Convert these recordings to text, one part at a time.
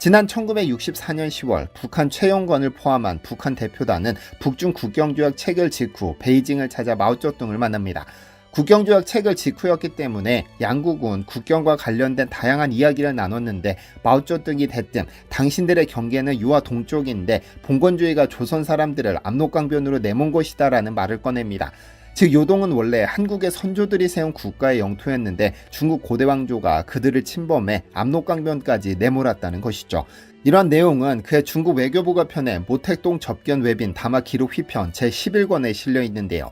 지난 1964년 10월 북한 최용건을 포함한 북한 대표단은 북중 국경조약 체결 직후 베이징을 찾아 마오쩌둥을 만납니다. 국경조약 체결 직후였기 때문에 양국은 국경과 관련된 다양한 이야기를 나눴는데 마오쩌둥이 대뜸 당신들의 경계는 유화 동쪽인데 봉건주의가 조선 사람들을 압록강변으로 내몬 것이다라는 말을 꺼냅니다. 즉 요동은 원래 한국의 선조들이 세운 국가의 영토였는데 중국 고대왕조가 그들을 침범해 압록강변까지 내몰았다는 것이죠. 이러한 내용은 그의 중국 외교부가 펴낸 모택동 접견 외빈 담화 기록 휘편 제11권에 실려 있는데요.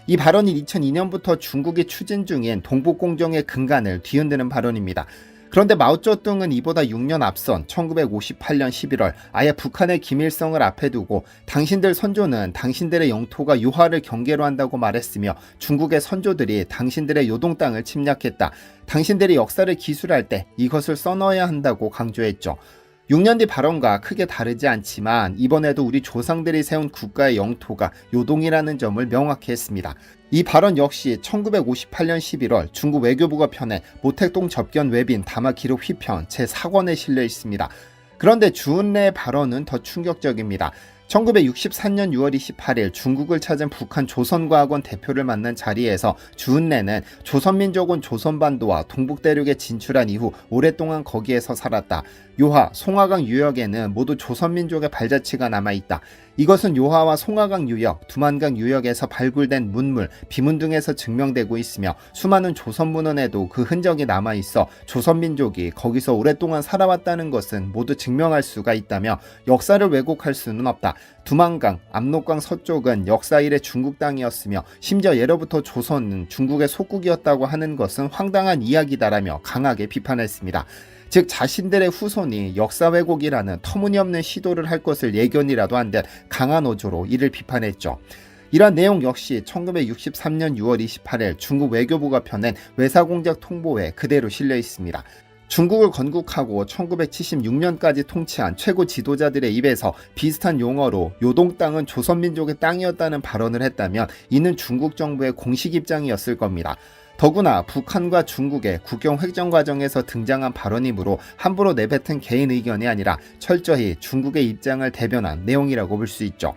이 발언이 2002년부터 중국이 추진 중인 동북공정의 근간을 뒤흔드는 발언입니다. 그런데 마오쩌둥은 이보다 6년 앞선 1958년 11월 아예 북한의 김일성을 앞에 두고 당신들 선조는 당신들의 영토가 유화를 경계로 한다고 말했으며 중국의 선조들이 당신들의 요동 땅을 침략했다. 당신들이 역사를 기술할 때 이것을 써넣어야 한다고 강조했죠. 6년 뒤 발언과 크게 다르지 않지만 이번에도 우리 조상들이 세운 국가의 영토가 요동이라는 점을 명확히 했습니다. 이 발언 역시 1958년 11월 중국 외교부가 펴낸 모택동 접견 외빈 담화 기록 휘편 제4권에 실려 있습니다. 그런데 주은래의 발언은 더 충격적입니다. 1964년 6월 28일 중국을 찾은 북한 조선과학원 대표를 만난 자리에서 주은래는 조선민족은 조선반도와 동북대륙에 진출한 이후 오랫동안 거기에서 살았다. 요하, 송화강 유역에는 모두 조선민족의 발자취가 남아있다. 이것은 요하와 송화강 유역, 두만강 유역에서 발굴된 문물, 비문 등에서 증명되고 있으며 수많은 조선 문헌에도 그 흔적이 남아있어 조선민족이 거기서 오랫동안 살아왔다는 것은 모두 증명할 수가 있다며 역사를 왜곡할 수는 없다. 두만강, 압록강 서쪽은 역사 이래 중국 땅이었으며 심지어 예로부터 조선은 중국의 속국이었다고 하는 것은 황당한 이야기다라며 강하게 비판했습니다. 즉 자신들의 후손이 역사 왜곡이라는 터무니없는 시도를 할 것을 예견이라도 한 듯 강한 어조로 이를 비판했죠. 이러한 내용 역시 1963년 6월 28일 중국 외교부가 펴낸 외사공작 통보에 그대로 실려 있습니다. 중국을 건국하고 1976년까지 통치한 최고 지도자들의 입에서 비슷한 용어로 요동 땅은 조선민족의 땅이었다는 발언을 했다면 이는 중국 정부의 공식 입장이었을 겁니다. 더구나 북한과 중국의 국경 획정 과정에서 등장한 발언이므로 함부로 내뱉은 개인 의견이 아니라 철저히 중국의 입장을 대변한 내용이라고 볼 수 있죠.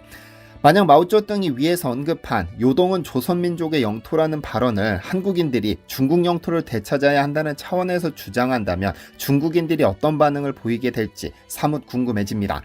만약 마오쩌둥이 위에서 언급한 요동은 조선민족의 영토라는 발언을 한국인들이 중국 영토를 되찾아야 한다는 차원에서 주장한다면 중국인들이 어떤 반응을 보이게 될지 사뭇 궁금해집니다.